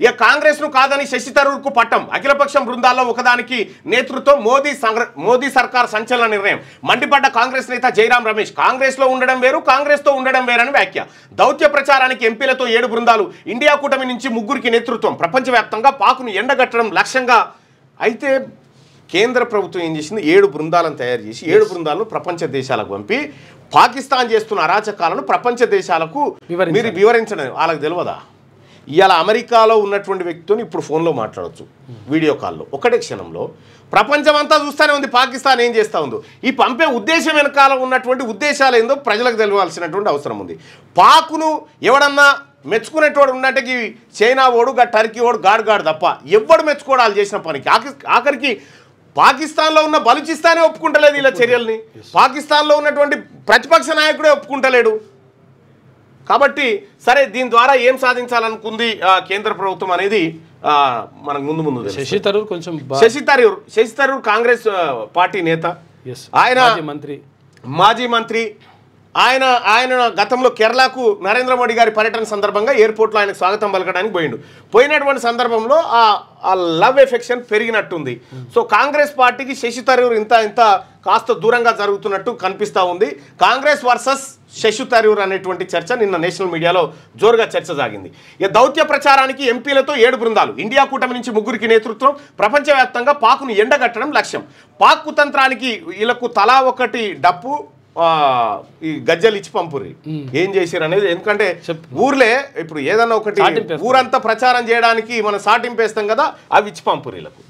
ఇక కాంగ్రెస్ను కాదని శశి థరూర్కు పట్టం. అఖిలపక్షం బృందాల్లో ఒకదానికి నేతృత్వం. మోదీ సర్కార్ సంచలన నిర్ణయం. మండిపడ్డ కాంగ్రెస్ నేత జైరాం రమేష్. కాంగ్రెస్లో ఉండడం వేరు, కాంగ్రెస్తో ఉండడం వేరని వ్యాఖ్య. దౌత్య ప్రచారానికి ఎంపీలతో 7 బృందాలు. ఇండియా కూటమి నుంచి 3కి నేతృత్వం. ప్రపంచవ్యాప్తంగా పాకును ఎండగట్టడం లక్ష్యంగా. అయితే కేంద్ర ప్రభుత్వం ఏం చేసింది? 7 బృందాలను తయారు చేసి 7 బృందాలను ప్రపంచ దేశాలకు పంపి పాకిస్తాన్ చేస్తున్న అరాచకాలను ప్రపంచ దేశాలకు మీరు వివరించడం వాళ్ళకి తెలియదా? ఇవాళ అమెరికాలో ఉన్నటువంటి వ్యక్తితో ఇప్పుడు ఫోన్లో మాట్లాడవచ్చు, వీడియో కాల్లో. ఒకటే క్షణంలో ప్రపంచం అంతా చూస్తూనే ఉంది పాకిస్తాన్ ఏం చేస్తూ ఉందో. ఈ పంపే ఉద్దేశం వెనకాల ఉన్నటువంటి ఉద్దేశాలు ఏందో ప్రజలకు తెలియాల్సినటువంటి అవసరం ఉంది. పాకును ఎవడన్నా మెచ్చుకునేటోడు ఉన్నట్టుకి చైనా ఓడు, టర్కీ ఓడు, గాడు తప్ప ఎవ్వడు మెచ్చుకోవడాలు చేసిన పనికి. ఆఖరికి పాకిస్తాన్లో ఉన్న బలూచిస్తానే ఒప్పుకుంటలేదు ఇలా చర్యల్ని. పాకిస్తాన్లో ఉన్నటువంటి ప్రతిపక్ష నాయకుడే ఒప్పుకుంటలేడు. కాబట్టి సరే, దీని ద్వారా ఏం సాధించాలనుకుంది కేంద్ర ప్రభుత్వం అనేది మనకు ముందు శశి థరూర్ కొంచెం శశి థరూర్ కాంగ్రెస్ పార్టీ నేత, ఆయన మాజీ మంత్రి. ఆయన గతంలో కేరళకు నరేంద్ర మోడీ గారి పర్యటన సందర్భంగా ఎయిర్పోర్ట్లో ఆయనకు స్వాగతం పలకడానికి పోయినటువంటి సందర్భంలో ఆ లవ్ ఎఫెక్షన్ పెరిగినట్టుంది. సో కాంగ్రెస్ పార్టీకి శశి థరూర్ ఇంత కాస్త దూరంగా జరుగుతున్నట్టు కనిపిస్తూ ఉంది. కాంగ్రెస్ వర్సెస్ శశి థరూర్ అనేటువంటి చర్చ నిన్న నేషనల్ మీడియాలో జోరుగా చర్చ సాగింది. ఇక దౌత్య ప్రచారానికి ఎంపీలతో 7 బృందాలు. ఇండియా కూటమి నుంచి 3కి నేతృత్వం. ప్రపంచవ్యాప్తంగా పాకును ఎండగట్టడం లక్ష్యం. పాక్ కుతంత్రానికి వీళ్ళకు తలా ఒకటి డప్పు, ఈ గజ్జలు ఇచ్చి పంపుర్రి. ఏం చేసారు అనేది. ఎందుకంటే ఊర్లే ఇప్పుడు ఏదన్నా ఒకటి ఊరంతా ప్రచారం చేయడానికి మనం సాటింపేస్తాం కదా, అవి ఇచ్చి పంపురీలకు.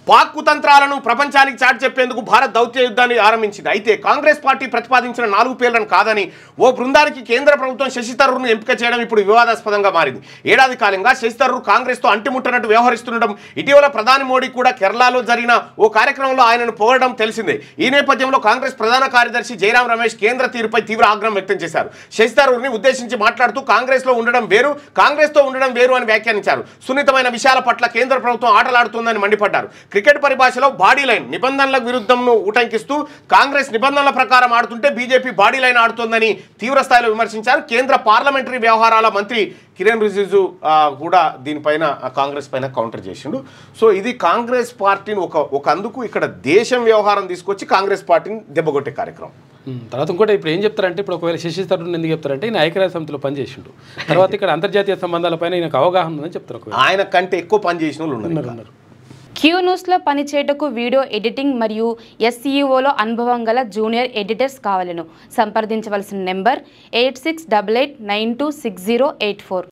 పాక్ కుతంత్రాలను ప్రపంచానికి చాటి చెప్పేందుకు భారత్ దౌత్య యుద్ధాన్ని ఆరంభించింది. అయితే కాంగ్రెస్ పార్టీ ప్రతిపాదించిన 4 పేర్లను కాదని ఓ బృందానికి కేంద్ర ప్రభుత్వం శశి థరూర్ను ఎంపిక చేయడం ఇప్పుడు వివాదాస్పదంగా మారింది. ఏడాది కాలంగా శశి థరూర్ కాంగ్రెస్తో అంటిముట్టనట్టు వ్యవహరిస్తుండడం, ఇటీవల ప్రధాని మోడీ కూడా కేరళలో జరిగిన ఓ కార్యక్రమంలో ఆయనను పొగడడం తెలిసిందే. ఈ నేపథ్యంలో కాంగ్రెస్ ప్రధాన కార్యదర్శి జైరాం రమేష్ కేంద్ర తీరుపై తీవ్ర ఆగ్రహం వ్యక్తం చేశారు. శశి థరూర్ని ఉద్దేశించి మాట్లాడుతూ కాంగ్రెస్లో ఉండడం వేరు, కాంగ్రెస్తో ఉండడం వేరు అని వ్యాఖ్యానించారు. సున్నితమైన విషయాల పట్ల కేంద్ర ప్రభుత్వం ఆటలాడుతుందని మండిపడ్డారు. క్రికెట్ పరిభాషలో బాడీ లైన్ నిబంధనలకు విరుద్ధంను ఉటంకిస్తూ కాంగ్రెస్ నిబంధనల ప్రకారం ఆడుతుంటే బీజేపీ బాడీ లైన్ ఆడుతోందని తీవ్ర స్థాయిలో విమర్శించారు. కేంద్ర పార్లమెంటరీ వ్యవహారాల మంత్రి కిరణ్ రిజిజు కూడా దీనిపైన కాంగ్రెస్ పైన కౌంటర్ చేసిండు. సో ఇది కాంగ్రెస్ పార్టీని ఒక అందుకు ఇక్కడ దేశం వ్యవహారం తీసుకొచ్చి కాంగ్రెస్ పార్టీని దెబ్బగొట్టే కార్యక్రమం. తర్వాత ఇంకోటి ఇప్పుడు ఏం చెప్తారంటే, ఇప్పుడు ఒకవేళ శశి థరూర్ ఎందుకు చెప్తారంటే ఈయన ఐక్యరాజ్య సమితిలో పనిచేసిండు. తర్వాత ఇక్కడ అంతర్జాతీయ సంబంధాలపైన ఈయనకు అవగాహన ఉందని చెప్తారు. ఆయన కంటే ఎక్కువ పని చేసిన వాళ్ళు ఉన్నారు. క్యూ న్యూస్లో పనిచేయటకు వీడియో ఎడిటింగ్ మరియు SEOలో అనుభవం గల జూనియర్ ఎడిటర్స్ కావాలను సంప్రదించవలసిన నెంబర్ 8688926084.